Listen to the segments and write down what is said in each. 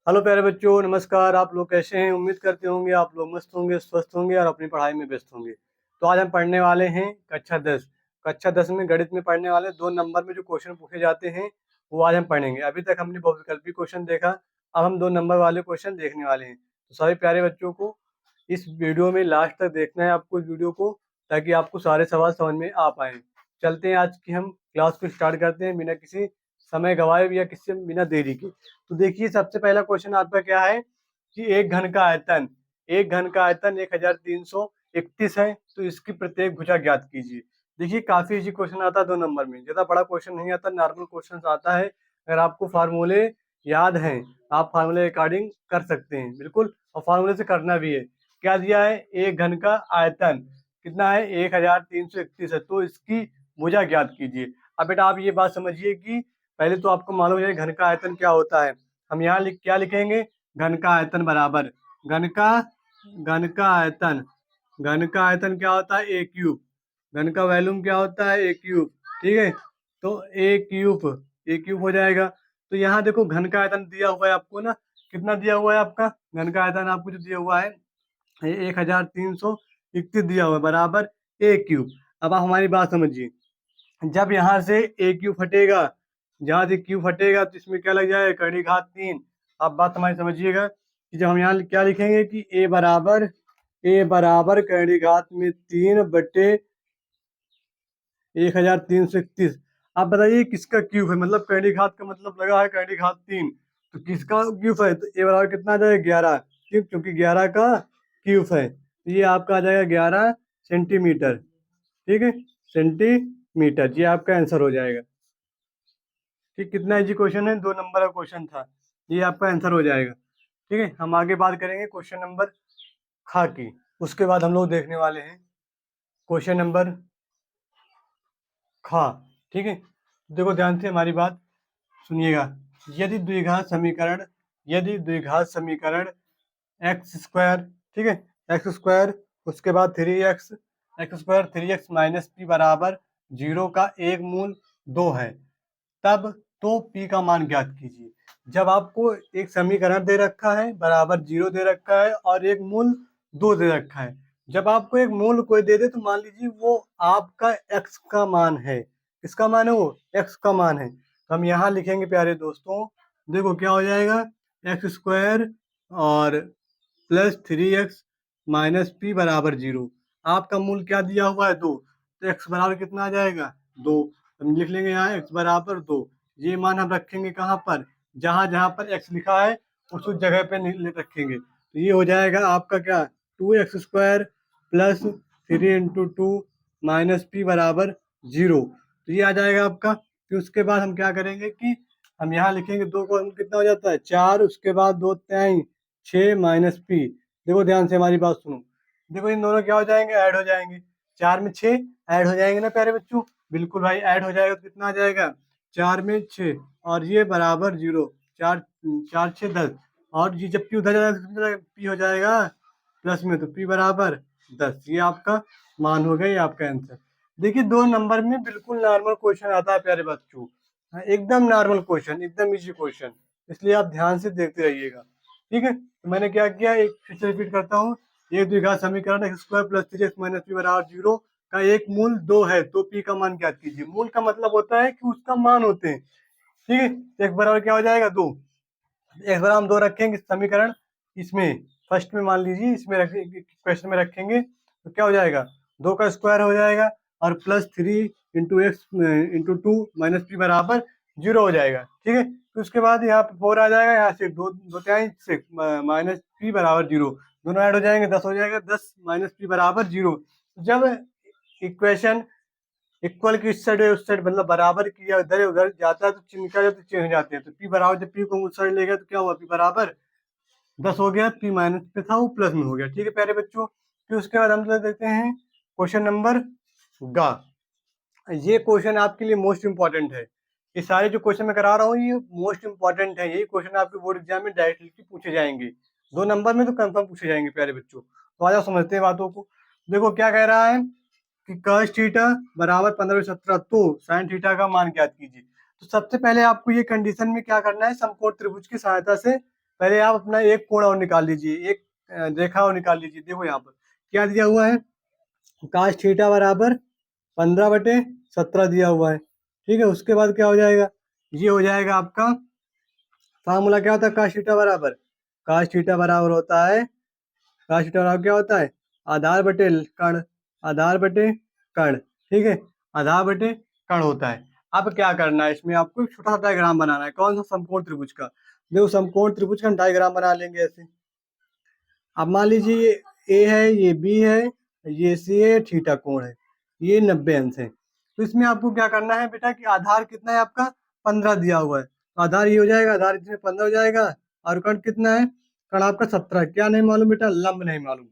Hello प्यारे बच्चों, नमस्कार। आप लोग कैसे हैं? उम्मीद करते होंगे आप लोग मस्त होंगे, स्वस्थ होंगे और अपनी पढ़ाई में व्यस्त होंगे। तो आज हम पढ़ने वाले हैं कक्षा 10 में गणित में पढ़ने वाले 2 नंबर में जो क्वेश्चन पूछे जाते हैं वो आज हम पढ़ेंगे। अभी तक हमने बहुविकल्पी क्वेश्चन देखा, अब हम 2 नंबर वाले क्वेश्चन देखने वाले हैं। तो सभी प्यारे बच्चों को इस वीडियो में लास्ट तक देखना है आपको इस वीडियो को, ताकि आपको सारे सवाल समझ में आ पाए। चलते हैं, आज की हम क्लास को स्टार्ट करते हैं बिना किसी समय गवाए या किसी बिना देरी के। तो देखिए, सबसे पहला क्वेश्चन आपका क्या है कि एक घन का आयतन 1331 है, तो इसकी प्रत्येक भुजा ज्ञात कीजिए। देखिए, काफी इजी क्वेश्चन आता है 2 नंबर में, ज्यादा बड़ा क्वेश्चन नहीं आता, नॉर्मल क्वेश्चन आता है। अगर आपको फार्मूले याद हैं, आप फार्मूले अकॉर्डिंग कर सकते हैं बिल्कुल, और फार्मूले से करना भी है। क्या दिया है? एक घन का आयतन कितना है? 1331 है, तो इसकी भुजा ज्ञात कीजिए। अब बेटा आप ये बात समझिए कि पहले तो आपको मालूम है घन का आयतन क्या होता है। हम यहाँ क्या लिखेंगे? घन का आयतन बराबर घन का घन का आयतन घन का आयतन क्या होता है? ए क्यूब। घन का वैल्यूम क्या होता है? ए क्यूब। ठीक है, तो ए क्यूब हो जाएगा। तो यहाँ देखो, घन का आयतन दिया हुआ है आपको ना, कितना दिया हुआ है आपका घन का आयतन? आपको जो दिया हुआ है 1331 दिया हुआ है, बराबर ए क्यूब। अब आप हमारी बात समझिए, जब यहाँ से ए क्यूब हटेगा, जहाँ से क्यूब हटेगा तो इसमें क्या लग जाएगा? कड़ी घात 3। आप बात हमारी समझिएगा कि जब हम यहाँ क्या लिखेंगे कि ए बराबर कड़ी घात में 3/1331। आप बताइए किसका क्यूब है? मतलब कड़ी घात का मतलब लगा है कड़ी घात 3, तो किसका क्यूब है? तो ए बराबर कितना आ जाएगा? 11। क्यों? क्योंकि 11 का क्यूब है, तो ये आपका आ जाएगा 11 सेंटीमीटर। ठीक है, सेंटीमीटर, ये आपका आंसर हो जाएगा। ठीक, कितना इजी क्वेश्चन है, 2 नंबर का क्वेश्चन था, ये आपका आंसर हो जाएगा। ठीक है, हम आगे बात करेंगे क्वेश्चन नंबर खा की। उसके बाद हम लोग देखने वाले हैं क्वेश्चन नंबर खा। ठीक है, देखो ध्यान से हमारी बात सुनिएगा। यदि द्विघात समीकरण एक्स स्क्वायर, ठीक है, एक्स स्क्वायर उसके बाद 3x, x square 3x minus P बराबर 0 का एक मूल 2 है, तब तो p का मान ज्ञात कीजिए। जब आपको एक समीकरण दे रखा है, बराबर 0 दे रखा है और एक मूल 2 दे रखा है, जब आपको एक मूल कोई दे दे तो मान लीजिए वो आपका x का मान है। किसका मान है? वो x का मान है। तो हम यहाँ लिखेंगे प्यारे दोस्तों, देखो क्या हो जाएगा, एक्स स्क्वायर और प्लस 3x माइनस पी बराबर 0। आपका मूल क्या दिया हुआ है? 2, तो x बराबर कितना आ जाएगा? 2। हम लिख लेंगे यहाँ x बराबर 2। ये मान हम रखेंगे कहाँ पर? जहाँ जहाँ पर x लिखा है उस जगह पे रखेंगे। तो ये हो जाएगा आपका क्या? 2x² प्लस 3 × 2 माइनस पी बराबर 0। तो ये आ जाएगा आपका। फिर उसके बाद हम क्या करेंगे कि हम यहाँ लिखेंगे 2 को कितना हो जाता है? 4, उसके बाद 2 3 6 माइनस पी। देखो ध्यान से हमारी बात सुनो, देखो इन दोनों क्या हो जाएंगे? ऐड हो जाएंगे। 4 में 6 ऐड हो जाएंगे ना प्यारे बच्चों? बिल्कुल भाई, ऐड हो जाएगा तो कितना आ जाएगा? 4 में 6 और ये बराबर 0। 4 4 6 10, और ये जब पी उधर जाएगा तो पी हो जाएगा प्लस में, तो पी बराबर 10। ये आपका मान हो गया, ये आपका आंसर। देखिए, 2 नंबर में बिल्कुल नॉर्मल क्वेश्चन आता है प्यारे बच्चों, हाँ, एकदम नॉर्मल क्वेश्चन, एकदम इजी क्वेश्चन, इसलिए आप ध्यान से देखते रहिएगा। ठीक है, तो मैंने क्या किया, एक फिर से रिपीट करता हूँ। एक द्विघात समीकरण x square plus 3x minus P बराबर 0 का एक मूल 2 है, तो पी का मान ज्ञात कीजिए। मूल का मतलब होता है कि उसका मान होते हैं। ठीक है, तो x बराबर क्या हो जाएगा? 2। x बराबर हम 2 रखेंगे समीकरण इसमें, फर्स्ट में मान लीजिए, इसमें रखेंगे, क्वेश्चन में रखेंगे, तो क्या हो जाएगा? 2 का स्क्वायर हो जाएगा और प्लस 3 × x × 2 माइनस पी बराबर 0 हो जाएगा। ठीक है, तो उसके बाद यहाँ पे 4 आ जाएगा, यहाँ से 2 2 से माइनस पी बराबर 0, दोनों ऐड हो जाएंगे, 10 हो जाएगा, 10 माइनस पी बराबर 0। जब इक्वेशन इक्वल की इस साइड उस साइड मतलब बराबर की इधर उधर जाता है तो चिन्ह क्या जाते, चेंज हो जाते हैं। तो पी बराबर, जब पी को उस साइड ले गया तो क्या हुआ? पी बराबर 10 हो गया, पी माइनस पे था वो प्लस में हो गया। ठीक है प्यारे बच्चों, फिर उसके बाद हम देखते हैं क्वेश्चन नंबर गा। ये क्वेश्चन आपके लिए मोस्ट इंपॉर्टेंट है। ये सारे जो क्वेश्चन मैं करा रहा हूँ ये मोस्ट इंपॉर्टेंट है। यही क्वेश्चन आपके बोर्ड एग्जाम में डायरेक्टली पूछे जाएंगे, 2 नंबर में तो कंफर्म पूछे जाएंगे प्यारे बच्चों। तो आज आप समझते हैं बातों को। देखो क्या कह रहा है कि cos थीटा बराबर 15/17, तो sin थीटा का मान ज्ञात कीजिए। तो सबसे पहले आपको ये कंडीशन में क्या करना है, समकोण त्रिभुज की सहायता से पहले आप अपना एक कोण और निकाल लीजिए, एक रेखा और निकाल लीजिए। देखो यहाँ पर क्या दिया हुआ है, काश थीटा बराबर 15/17 दिया हुआ है, ठीक है। उसके बाद क्या हो जाएगा, ये हो जाएगा आपका फार्मूला क्या होता है, काश थीटा बराबर, काश थीटा बराबर होता है, काश थीटा बराबर क्या होता है, आधार बटे कर्ण, आधार बटे कर्ण, ठीक है, आधार बटे कर्ण होता है। अब क्या करना है, इसमें आपको एक छोटा सा डायग्राम बनाना है। कौन सा, समकोण त्रिभुज का। देखो समकोण त्रिभुज का डायग्राम बना लेंगे ऐसे। अब मान लीजिए ये ए है, ये बी है, ये सी है, थीटा कोण है, ये 90 अंश है। तो इसमें आपको क्या करना है बेटा कि आधार कितना है आपका, 15 दिया हुआ है, तो आधार ये हो जाएगा, आधार इसमें 15 हो जाएगा, और कर्ण कितना है, कर्ण आपका 17। क्या नहीं मालूम बेटा, लंब नहीं मालूम,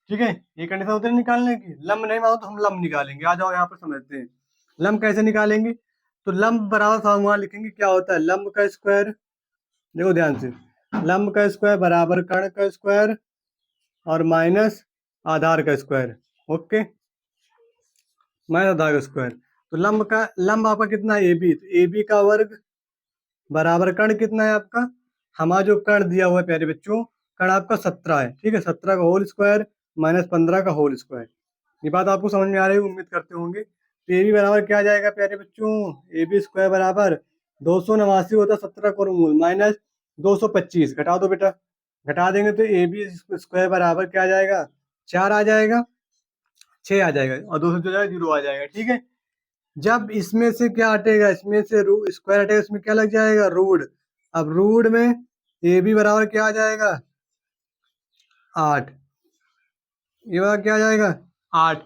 ठीक है। ये कंडीशन होती है निकालने की, लंब नहीं मालूम तो हम लंब निकालेंगे। आ जाओ यहाँ पर समझते हैं लंब कैसे निकालेंगे। तो लंब बराबर फार्मूला लिखेंगे, क्या होता है, लंब का स्क्वायर, देखो ध्यान से, लंब का स्क्वायर बराबर कर्ण का स्क्वायर और माइनस आधार का स्क्वायर, ओके, माइनस आधार का स्क्वायर। तो लंब आपका कितना है, ए बी, तो ए बी का वर्ग बराबर कर्ण कितना है आपका, हमारा जो कर्ण दिया हुआ है प्यारे बच्चों, कर्ण आपका 17 है, ठीक है, 17 का होल स्क्वायर माइनस 15 का होल स्क्वायर। ये बात आपको समझ में आ रही है, उम्मीद करते होंगे। तो ए बी बराबर क्या आ जाएगा प्यारे बच्चों, ए बी स्क्वायर बराबर 289 होता है 17 का वर्गमूल माइनस 225, घटा दो बेटा, घटा देंगे तो ए बी स्क्वायर बराबर क्या आ जाएगा, 4 आ जाएगा, 6 आ जाएगा, और 2 से जो जाएगा 0 आ जाएगा, ठीक है। जब इसमें से क्या हटेगा, इसमें से स्क्वायर हटेगा, इसमें क्या लग जाएगा, रूट। अब रूट में ए बी बराबर क्या आ जाएगा, 8, ये बराबर क्या आ जाएगा, 8,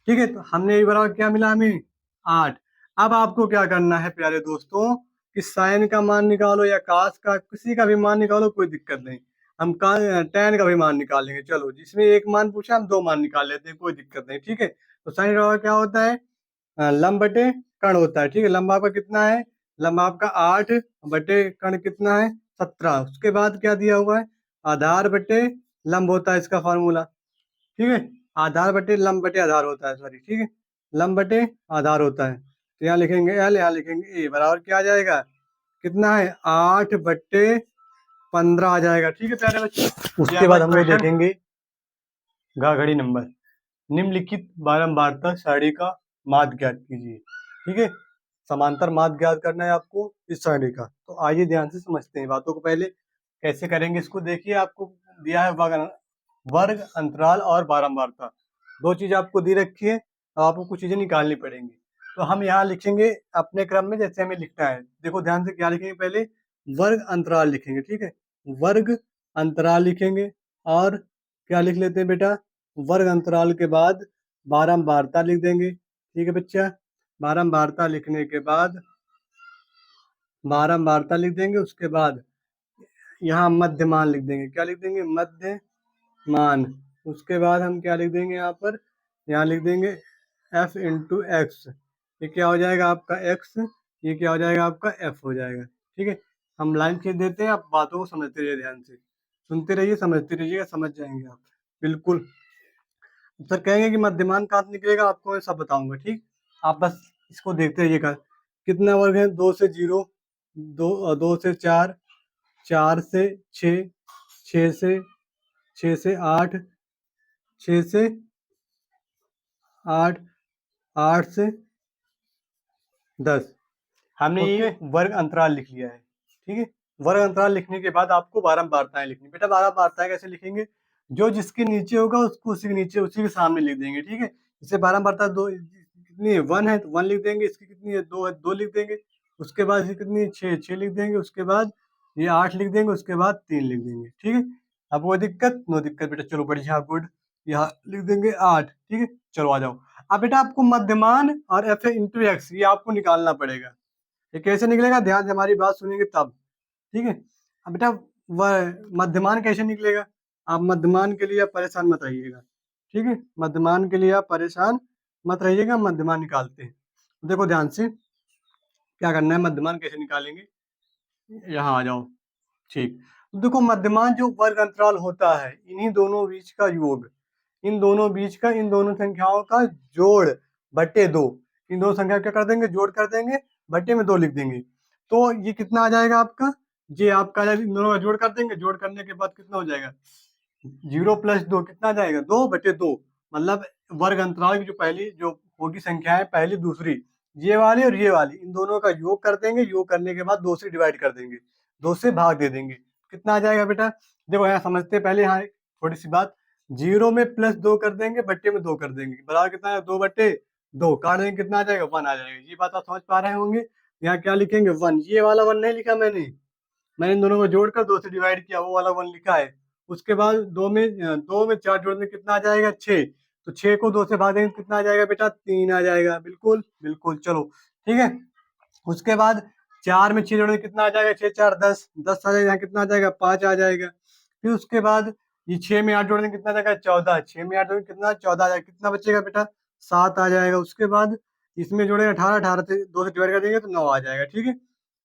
ठीक है। तो हमने ये बराबर क्या मिला हमें, 8। अब आपको क्या करना है प्यारे दोस्तों कि साइन का मान निकालो या कास का, किसी का भी मान निकालो, कोई दिक्कत नहीं। हम टैन का भी मान निकाल लेंगे, चलो जिसमें एक मान पूछा हम 2 मान निकाल लेते हैं, कोई दिक्कत नहीं, ठीक है। तो साइन का क्या होता है, लंब बटे कर्ण होता है, ठीक है। लंब आपका कितना है, लंब आपका 8 बटे कर्ण कितना है 17। उसके बाद क्या दिया हुआ है, आधार बटे लंब होता है इसका फार्मूला, ठीक है। आधार बटे लंब बटे आधार होता है, सॉरी, ठीक है, लंब बटे आधार होता है। तो यहाँ लिखेंगे एल, यहाँ लिखेंगे ए, बराबर क्या आ जाएगा, कितना है, 8/15 आ जाएगा, ठीक है प्यारे बच्चे। उसके बाद हम लोग देखेंगे घड़ी नंबर, निम्नलिखित बारंबारता सारणी का माध्य ज्ञात कीजिए, ठीक है। समांतर माध्य ज्ञात करना है आपको इस सारणी का। तो आइए ध्यान से समझते हैं बातों को। पहले कैसे करेंगे इसको, देखिए आपको दिया है वर्ग, अंतराल और बारंबारता, 2 चीज आपको दी रखी है, अब आपको कुछ चीजें निकालनी पड़ेंगी। तो हम यहाँ लिखेंगे अपने क्रम में जैसे हमें लिखना है। देखो ध्यान से, क्या लिखेंगे, पहले वर्ग अंतराल लिखेंगे, ठीक है, वर्ग अंतराल लिखेंगे, और क्या लिख लेते हैं बेटा, वर्ग अंतराल के बाद बारंबारता लिख देंगे, ठीक है बच्चा। बारंबारता लिखने के बाद बारंबारता लिख देंगे, उसके बाद यहाँ मध्यमान लिख देंगे, क्या लिख देंगे, मध्यमान। उसके बाद हम क्या लिख देंगे, यहाँ लिख देंगे f इंटू एक्स, ये क्या हो जाएगा आपका x, ये क्या हो जाएगा आपका f हो जाएगा, ठीक है। हम लाइन खींच देते हैं, आप बातों को समझते रहिए, ध्यान से सुनते रहिए, समझते रहिएगा, समझ जाएंगे आप बिल्कुल। सर कहेंगे कि मध्यमान कहाँ से निकलेगा, आपको मैं सब बताऊंगा, ठीक। आप बस इसको देखते रहिएगा। कितना वर्ग है, 2 से 0, 2 से 4, 4 से 6, 6 से 8, 6 से 8, 8 से 10। हमने ये वर्ग अंतराल लिख लिया है, ठीक है। वर्ग अंतराल लिखने के बाद आपको बारंबारताएं लिखनी। बेटा बारंबारताएं कैसे लिखेंगे, जो जिसके नीचे होगा उसको उसी के नीचे, उसी के सामने लिख देंगे, ठीक है। जैसे बारंबारता 2 कितनी है, 1 है तो 1 लिख देंगे, इसकी कितनी है, 2 है, 2 लिख देंगे, उसके बाद इसकी कितनी है, 6 लिख देंगे, उसके बाद ये 8 लिख देंगे, उसके बाद 3 लिख देंगे, ठीक है। अब कोई दिक्कत, नो दिक्कत बेटा, चलो बढ़िया, गुड। यहाँ लिख देंगे 8, ठीक है। चलो आ जाओ। अब बेटा आपको मध्यमान और एफ इंटू एक्स ये आपको निकालना पड़ेगा। ये कैसे निकलेगा, ध्यान से हमारी बात सुनेंगे तब, ठीक है। अब बेटा मध्यमान कैसे निकलेगा, आप मध्यमान के लिए आप परेशान मत रहिएगा, ठीक है। मध्यमान के लिए आप परेशान मत रहिएगा, मध्यमान निकालते हैं। देखो ध्यान से क्या करना है, मध्यमान कैसे निकालेंगे, यहाँ आ जाओ, ठीक। तो देखो मध्यमान जो वर्ग अंतराल होता है, इन्हीं दोनों बीच का योग, इन दोनों बीच का, इन दोनों संख्याओं का जोड़ बटे 2, इन दोनों संख्या क्या कर देंगे, जोड़ कर देंगे, बटे में 2 लिख देंगे। तो ये कितना आ जाएगा आपका, ये आपका इन दोनों का जोड़ कर देंगे, जोड़ करने के बाद कितना हो जाएगा, 0 + 2 कितना आ जाएगा, 2/2, मतलब वर्ग अंतराल की जो पहली जो होगी संख्या है, पहली दूसरी, ये वाली और ये वाली, इन दोनों का योग कर देंगे, योग करने के बाद 2 से डिवाइड कर देंगे, 2 से भाग दे देंगे, कितना आ जाएगा बेटा, देखो यहाँ समझते हैं पहले, यहाँ थोड़ी सी बात, 0 में +2 कर देंगे, बट्टे में 2 कर देंगे, बराबर कितना है, 2/2, काट देंगे, कितना आ जाएगा, 1 आ जाएगा। ये बात आप समझ पा रहे होंगे। यहाँ क्या लिखेंगे, 1, ये वाला 1 नहीं लिखा मैंने इन दोनों को जोड़कर 2 से डिवाइड किया, वो वाला 1 लिखा है। उसके बाद 2 में 4 जोड़ने कितना आ जाएगा, 6, तो 6 को 2 से भाग देंगे, कितना आ जाएगा बेटा, 3 आ जाएगा, बिल्कुल बिल्कुल, चलो ठीक है। उसके बाद 4 में 6 जोड़ने कितना आ जाएगा, 6 × 4 = 10, 10 आ जाएगा, यहाँ कितना आ जाएगा, 5 आ जाएगा। फिर उसके बाद ये 6 में 8 जोड़ने कितना आ जाएगा, 14, 6 में 8 जोड़ने कितना, 14 आ जाएगा, कितना बचेगा बेटा, 7 आ जाएगा। उसके बाद इसमें जोड़ेंगे 18, 18 से 2 से डिवाइड कर देंगे तो 9 आ जाएगा, ठीक है।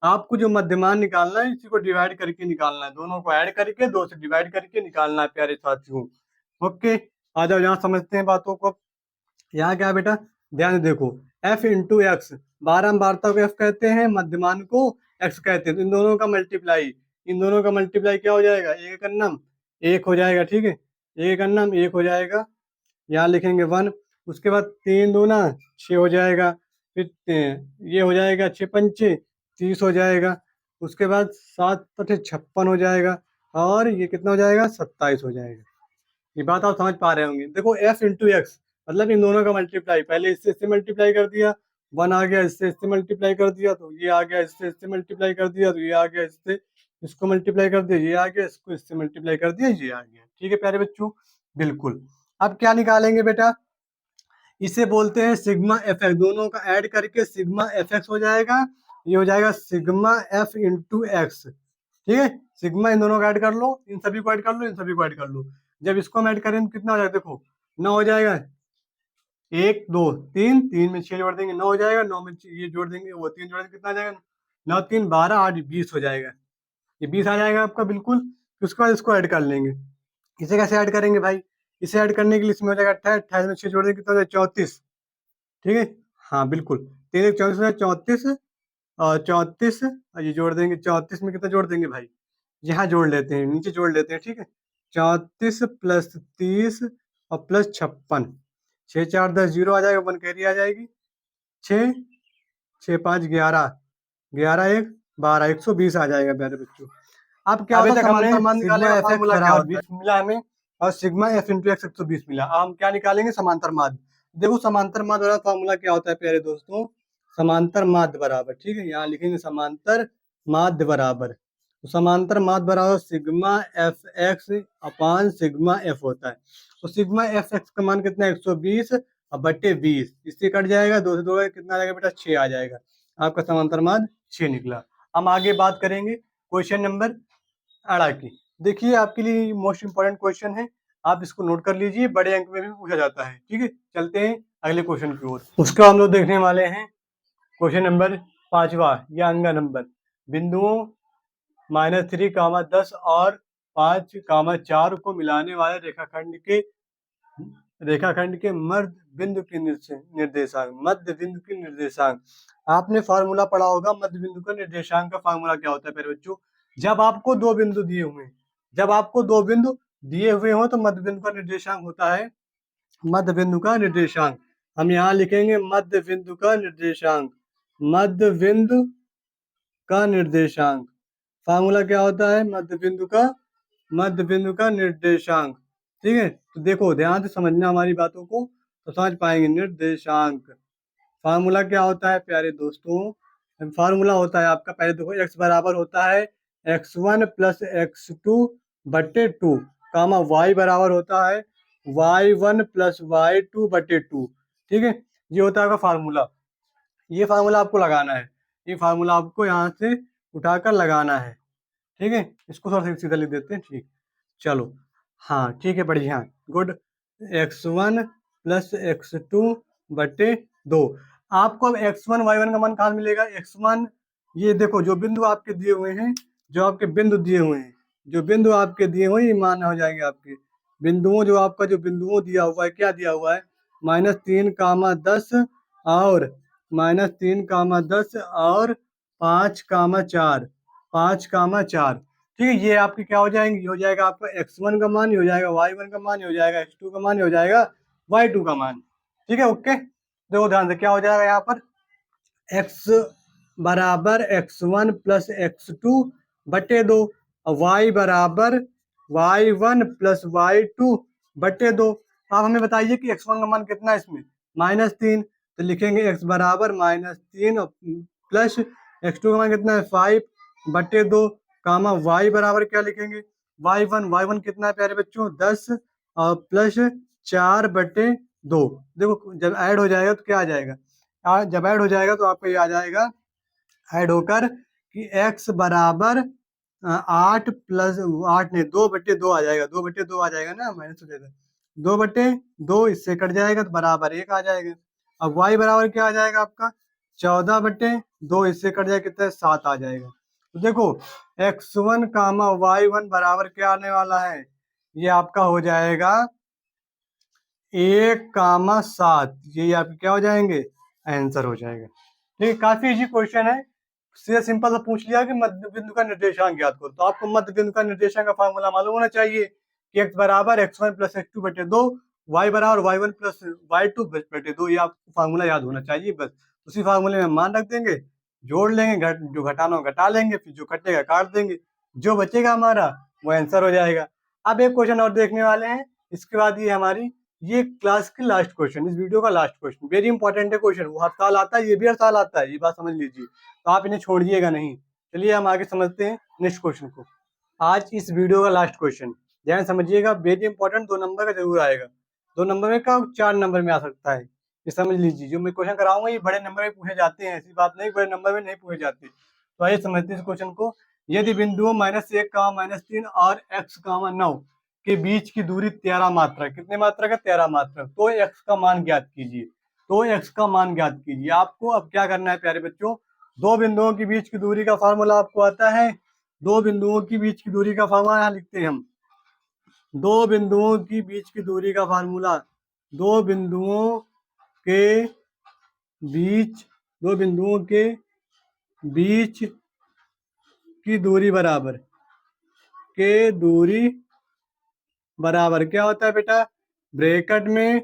आपको जो मध्यमान निकालना है, इसी को डिवाइड करके निकालना है, दोनों को ऐड करके 2 से डिवाइड करके निकालना है प्यारे साथियों। ओके, आ जाओ यहाँ समझते हैं बातों को। यहाँ क्या है बेटा, ध्यान से देखो, f × x, बारंबारता को f कहते हैं, मध्यमान को x कहते हैं, तो इन दोनों का मल्टीप्लाई क्या हो जाएगा, एक अन्नम 1 हो जाएगा, ठीक है, एक अन्नम 1 हो जाएगा, यहाँ लिखेंगे 1। उसके बाद 3 दूना 6 हो जाएगा, फिर ये हो जाएगा 6 × 5 = 30 हो जाएगा। उसके बाद 7 × 8 = 56 हो जाएगा, और ये कितना हो जाएगा, 27 हो जाएगा। ये बात आप समझ पा रहे होंगे। देखो f × x मतलब इन दोनों का मल्टीप्लाई, पहले इससे मल्टीप्लाई कर दिया, 1 आ गया, इससे मल्टीप्लाई कर दिया तो ये आ गया, इससे मल्टीप्लाई कर दिया तो ये आ गया, इससे इसको मल्टीप्लाई कर दिया ये आ गया, इसको इससे मल्टीप्लाई कर दिया ये आ गया, ठीक है प्यारे बच्चों, बिल्कुल। अब क्या निकालेंगे बेटा, इसे बोलते हैं सिग्मा fx, दोनों का ऐड करके सिग्मा fx हो जाएगा, ये हो जाएगा सिग्मा f × x, ठीक है। सिग्मा इन दोनों का ऐड कर लो, इन सभी को ऐड कर लो, इन सभी को ऐड कर लो, जब इसको हम ऐड करें तो कितना हो जाएगा, देखो 9 हो जाएगा, 1 2 3, 3 में 6 जोड़ देंगे 9 हो जाएगा, 9 में ये जोड़ देंगे, वो 3 जोड़ देंगे, कितना आ जाएगा, 9 3 12 8 20 हो जाएगा, ये 20 आ जाएगा आपका, बिल्कुल। उसके बाद इसको ऐड कर लेंगे। इसे कैसे ऐड करेंगे भाई, इसे ऐड करने के लिए इसमें हो जाएगा 28, 28 में 6 जोड़ देंगे, कितना हो जाएगा, 34, ठीक है, हाँ बिल्कुल, 3 1 34 हो जाएगा, 34, और 34 ये जोड़ देंगे, 34 में कितना जोड़ देंगे भाई, यहाँ जोड़ लेते हैं, नीचे जोड़ लेते हैं, ठीक है, 34 + 30 और +56, 6 4 10 0 आ जाएगा, 1 कैरी आ जाएगी, 6 6 5 11, 11 1 12, 120 आ जाएगा प्यारे बच्चों। अब क्या होता है, समांतर मान निकालने का फार्मूला क्या होता है, 20 मिला हमें, और सिग्मा f × x 120 मिला। अब हम क्या निकालेंगे, समांतर माध्य। देखो समांतर माध्य वाला फार्मूला क्या होता है प्यारे दोस्तों, समांतर माध्य बराबर, ठीक है, यहाँ लिखेंगे समांतर माध्य बराबर, तो समांतर माध्य बराबर सिग्मा fx अपान सिग्मा f होता है। तो सिग्मा fx का मान कितना है, 120 और बट्टे 20, इससे कट जाएगा, 2 से 2 कितना आ जाएगा बेटा, 6 आ जाएगा, आपका समांतर माध्य 6 निकला। हम आगे बात करेंगे क्वेश्चन नंबर 18 की। देखिए आपके लिए मोस्ट इंपोर्टेंट क्वेश्चन है, आप इसको नोट कर लीजिए, बड़े अंक में भी पूछा जाता है, ठीक है। चलते हैं अगले क्वेश्चन की ओर। उसका हम लोग देखने वाले हैं क्वेश्चन नंबर 5वां या अंगा नंबर, बिंदुओं -3, 10 और 5, 4 को मिलाने वाले रेखाखंड के मध्य बिंदु की निर्देशांक, आपने फार्मूला पढ़ा होगा, मध्य बिंदु का निर्देशांक का फार्मूला क्या होता है मेरे बच्चों, जब आपको दो बिंदु दिए हुए हो तो मध्य बिंदु का निर्देशांक होता है, मध्य बिंदु का निर्देशांक, हम यहाँ लिखेंगे मध्य बिंदु का निर्देशांक, फार्मूला क्या होता है, मध्य बिंदु का निर्देशांक, ठीक है। तो देखो ध्यान से समझना हमारी बातों को, तो समझ पाएंगे। निर्देशांक फार्मूला क्या होता है प्यारे दोस्तों, फार्मूला होता है आपका, पहले देखो x बराबर होता है x1 + x2 बट्टे 2, कामा y बराबर होता है y1 + y2 बट्टे 2, ठीक है। ये होता है फार्मूला, ये फार्मूला आपको लगाना है, ये फार्मूला आपको यहाँ से उठाकर लगाना है, ठीक है। इसको थोड़ा सीधा लिख देते हैं, ठीक, चलो हाँ ठीक है, बढ़िया, गुड। x1 + x2 बट्टे 2, आपको अब x1 y1 का मान कहाँ मिलेगा, x1 ये देखो जो बिंदु आपके दिए हुए हैं, जो बिंदु दिए हुए ये मान हो जाएंगे आपके बिंदुओं, जो आपका जो बिंदुओं दिया हुआ है, क्या दिया हुआ है, -3, 10 और -3, 10 और 5, 4, 5,4। ठीक है, ये आपकी क्या हो जाएंगे, ये हो जाएगा आपका x1 का मान, ये हो जाएगा y1 का मान, ये हो जाएगा x2 का मान, ये हो जाएगा y2 का मान। ठीक है, ओके। देखो ध्यान से क्या हो जाएगा यहाँ पर, x बराबर x1 प्लस x2 बटे 2, और y बराबर y1 प्लस y2 बटे 2। आप हमें बताइए कि x1 का मान कितना है इसमें, -3, तो लिखेंगे x बराबर -3 प्लस x2 का मान कितना है 5 बटे 2, कामा y बराबर क्या लिखेंगे y1 कितना है प्यारे बच्चों 10 और प्लस 4 बटे 2। देखो जब ऐड हो जाएगा तो क्या आ जाएगा, जब ऐड हो जाएगा तो आपको ये आ जाएगा ऐड होकर कि x बराबर 8 प्लस 8 नहीं 2/2 आ जाएगा, 2/2 आ जाएगा ना, माइनस हो जाएगा 2/2, इससे कट जाएगा तो बराबर 1 आ जाएगा। अब y बराबर क्या आ जाएगा आपका 14/2, इससे कट जाएगा कितना 7 आ जाएगा। तो देखो x1 कामा y1 बराबर क्या आने वाला है, ये आपका हो जाएगा 1,7, ये आपके क्या हो जाएंगे आंसर हो जाएगा। ठीक है, काफी इजी क्वेश्चन है, सीधा सिंपल सा पूछ लिया कि मध्य बिंदु का निर्देशांक ज्ञात करो, तो आपको मध्य बिंदु का निर्देशांक का फार्मूला मालूम होना चाहिए कि x बराबर x1 प्लस x2 बटे 2, y बराबर y1 प्लस y2 बटे 2, ये आपको फार्मूला याद होना चाहिए। बस उसी फार्मूले में मान रख देंगे, जोड़ लेंगे, जो घटाना हो घटा लेंगे, फिर जो कटेगा काट देंगे, जो बचेगा हमारा वो आंसर हो जाएगा। अब एक क्वेश्चन और देखने वाले हैं, इसके बाद ये हमारी ये क्लास की लास्ट क्वेश्चन, इस वीडियो का लास्ट क्वेश्चन, वेरी इंपॉर्टेंट है क्वेश्चन, वो हर साल आता है, ये भी हर साल आता है, ये बात समझ लीजिए, तो आप इन्हें छोड़िएगा नहीं। चलिए हम आगे समझते हैं नेक्स्ट क्वेश्चन को। आज इस वीडियो का लास्ट क्वेश्चन ध्यान समझिएगा, वेरी इंपॉर्टेंट, 2 नंबर का जरूर आएगा, 2 नंबर में का 4 नंबर में आ सकता है, ये समझ लीजिए। जो मैं क्वेश्चन कराऊंगा ये बड़े नंबर में पूछे जाते हैं, ऐसी बात नहीं बड़े नंबर में नहीं पूछे जाते। तो आइए समझते हैं इस क्वेश्चन को। यदि बिंदुओं -1, -3 और x, 9 के बीच की दूरी 13 मात्रक, कितने मात्रक है 13 मात्रक, तो x का मान ज्ञात कीजिए, तो x का मान ज्ञात कीजिए। आपको अब क्या करना है प्यारे बच्चों, दो बिंदुओं के बीच की दूरी का फार्मूला आपको आता है, दो बिंदुओं की बीच की दूरी का फार्मूला यहाँ लिखते हैं हम, दो बिंदुओं की बीच की दूरी का फार्मूला, दो बिंदुओं के बीच, दो बिंदुओं के बीच की दूरी बराबर, के दूरी बराबर क्या होता है बेटा, ब्रैकेट में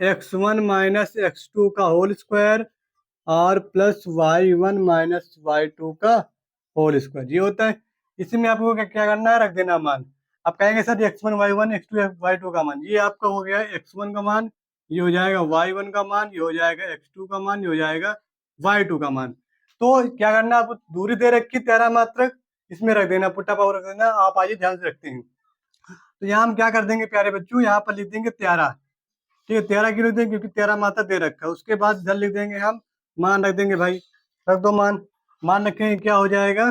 x1 माइनस x2 का होल स्क्वायर और प्लस y1 माइनस y2 का होल स्क्वायर, ये होता है। इसमें आपको क्या करना है, रख देना मान। आप कहेंगे sir x1 y1 x2 y2 का मान, ये आपका हो गया x1 का मान, ये हो जाएगा y1 का मान, ये हो जाएगा x2 का मान, ये हो जाएगा y2 का मान। तो क्या करना है, आपको दूरी दे रखी 13 मात्रक, इसमें रख देना, पुट्टा पावर रख देना। आप आइए ध्यान से रखते हैं, तो यहाँ हम क्या कर देंगे प्यारे बच्चों, यहाँ पर लिख देंगे 13। ठीक है, 13 क्यों लिख देंगे, क्योंकि 13 मात्रा दे रखा है। उसके बाद इधर लिख देंगे हम मान, रख देंगे भाई, रख दो मान, मान रखेंगे क्या हो जाएगा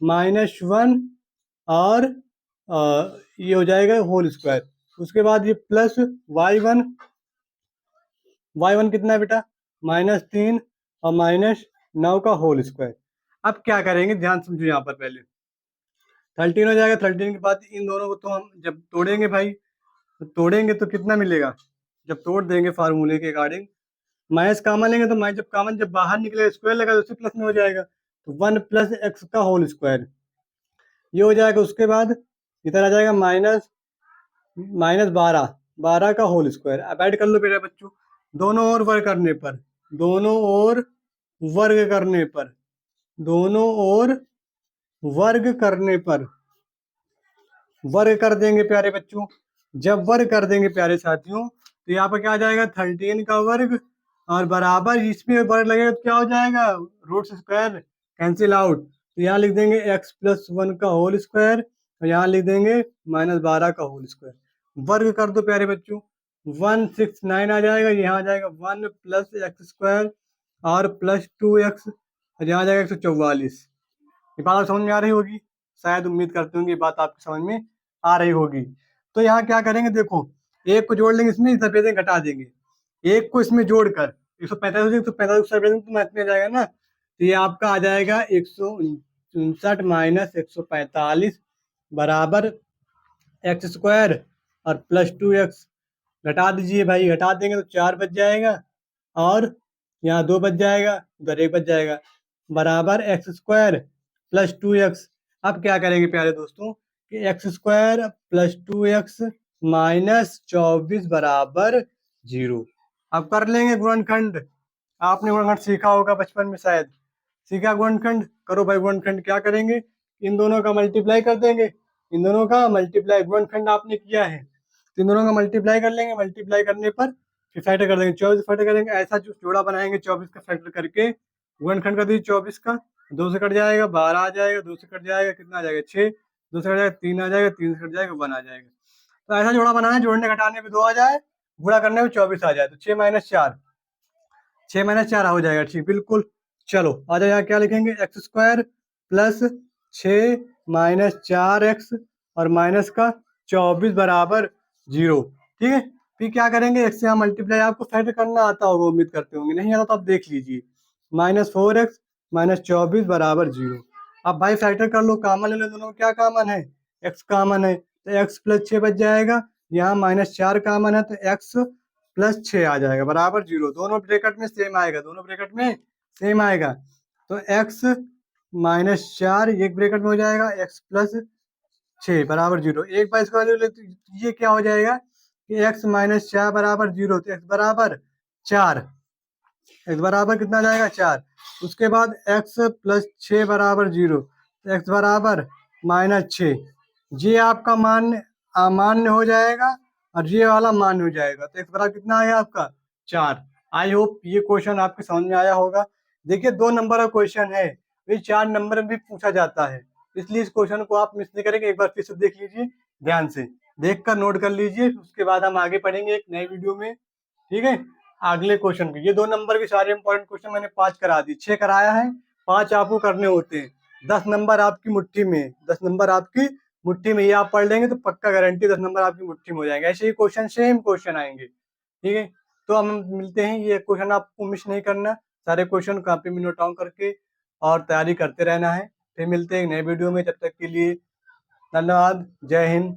-1 और ये हो जाएगा होल स्क्वायर। उसके बाद ये प्लस y1, y1 कितना है बेटा -3 और -9 का होल स्क्वायर। अब क्या करेंगे ध्यान समझो, यहाँ पर पहले 13 हो जाएगा, 13 के बाद इन दोनों को तो हम जब तोड़ेंगे भाई, तो तोड़ेंगे तो कितना मिलेगा, जब तोड़ देंगे फार्मूले के अकॉर्डिंग, माइनस कॉमन लेंगे तो माइनस, जब कॉमन जब बाहर निकले स्क्वायर लगा तो उसी प्लस में हो जाएगा, तो 1 प्लस x का होल स्क्वायर ये हो जाएगा। उसके बाद इधर आ जाएगा -12 का होल स्क्वायर। अब ऐड कर लो बेटा बच्चों, दोनों ओर वर्ग करने पर, दोनों ओर वर्ग करने पर, दोनों ओर वर्ग करने पर वर्ग कर देंगे प्यारे बच्चों। जब वर्ग कर देंगे प्यारे साथियों, तो यहाँ पर क्या आ जाएगा 13 का वर्ग और बराबर इसमें वर्ग लगेगा तो क्या हो जाएगा, रूट स्क्वायर कैंसिल आउट, तो यहाँ लिख देंगे x+1 का होल स्क्वायर और यहाँ लिख देंगे -12 का होल स्क्वायर। वर्ग कर दो प्यारे बच्चों, 169 आ जाएगा, यहाँ आ जाएगा 1 प्लस x स्क्वायर और प्लस 2x और यहाँ आ जाएगा 144। ये बात आप समझ में आ रही होगी, शायद उम्मीद करते होंगे ये बात आपकी समझ में आ रही होगी। तो यहाँ क्या करेंगे, देखो एक को जोड़ लेंगे, इसमें सफेदें घटा देंगे, एक को इसमें जोड़कर 145 तो 45 तो मैथ में आ जाएगा ना, तो ये आपका आ जाएगा 159 माइनस 145 बराबर x स्क्वायर और प्लस 2x। घटा दीजिए भाई, घटा देंगे तो 4 बच जाएगा और यहाँ 2 बच जाएगा, उधर 1 बच जाएगा, बराबर x स्क्वायर प्लस 2x। अब क्या करेंगे प्यारे दोस्तों कि x² प्लस 2x माइनस 24 बराबर 0। अब कर लेंगे गुणनखंड। आपने गुणनखंड सीखा होगा बचपन में शायद। सीखा गुणनखंड? करो भाई गुणनखंड। क्या करेंगे? इन दोनों का मल्टीप्लाई कर देंगे। इन दोनों का मल्टीप्लाई, गुणनखंड आपने किया है तो इन दोनों का मल्टीप्लाई कर लेंगे। मल्टीप्लाई करने पर फिर फैक्टर कर देंगे, 24 फैक्टर करेंगे। ऐसा जो जोड़ा बनाएंगे 24 का फैक्टर करके। गुणनखंड कर दीजिए 24 का, 2 से कट जाएगा 12 आ जाएगा, 2 से कट जाएगा कितना आ जाएगा 6, 2 से कट जाएगा 3 आ जाएगा, 3 से कट जाएगा 1 आ जाएगा। तो ऐसा जोड़ा बनाना है, जोड़ने घटाने में 2 आ जाए, गुणा करने में 24 आ जाए, तो 6 माइनस 4, 6 माइनस 4 हो जाएगा। ठीक, बिल्कुल। चलो आ जाए, यहाँ क्या लिखेंगे? x² प्लस 6 माइनस 4x और माइनस का 24 बराबर 0। ठीक है, फिर क्या करेंगे? x से यहाँ मल्टीप्लाई, आपको फैक्टर करना आता होगा, उम्मीद करते होंगे। नहीं आता तो आप देख लीजिए। माइनस 4x माइनस 24 बराबर 0। अब भाई फैक्टर कर लो, कॉमन ले लो दोनों। क्या कॉमन है? x कॉमन है तो x प्लस 6 बच जाएगा। यहाँ माइनस 4 कॉमन है तो x प्लस 6 आ जाएगा बराबर 0। दोनों ब्रैकेट में सेम आएगा, दोनों ब्रैकेट में सेम आएगा। तो x माइनस 4 एक ब्रैकेट में हो जाएगा, x प्लस 6 बराबर 0। एक बार इसका वैल्यू लेते ये क्या हो जाएगा कि x माइनस 4 बराबर 0, तो x बराबर 4, x बराबर कितना जाएगा 4। उसके बाद x प्लस 6 बराबर 0, तो x बराबर माइनस 6। ये आपका मान्य अमान्य हो जाएगा और ये वाला मान्य हो जाएगा, तो x बराबर कितना आया आपका 4। आई होप ये क्वेश्चन आपके समझ में आया होगा। देखिए 2 नंबर का क्वेश्चन है, ये 4 नंबर में भी पूछा जाता है, इसलिए इस क्वेश्चन को आप मिस नहीं करेंगे। एक बार फिर से देख लीजिए, ध्यान से देखकर नोट कर लीजिए, उसके बाद हम आगे पढ़ेंगे एक नए वीडियो में। ठीक है, अगले क्वेश्चन पे। ये 2 नंबर के सारे इंपॉर्टेंट क्वेश्चन मैंने 5 करा दिए, 6 कराया है, 5 आपको करने होते हैं। 10 नंबर आपकी मुट्ठी में, 10 नंबर आपकी मुट्ठी में। ये आप पढ़ लेंगे तो पक्का गारंटी 10 नंबर आपकी मुट्ठी में हो जाएंगे। ऐसे ही क्वेश्चन, सेम क्वेश्चन आएंगे। ठीक है, तो हम मिलते हैं। ये क्वेश्चन आपको मिस नहीं करना, सारे क्वेश्चन कॉपी में नोट डाउन करके और तैयारी करते रहना है। फिर मिलते हैं नए वीडियो में, तब तक के लिए धन्यवाद। जय हिंद।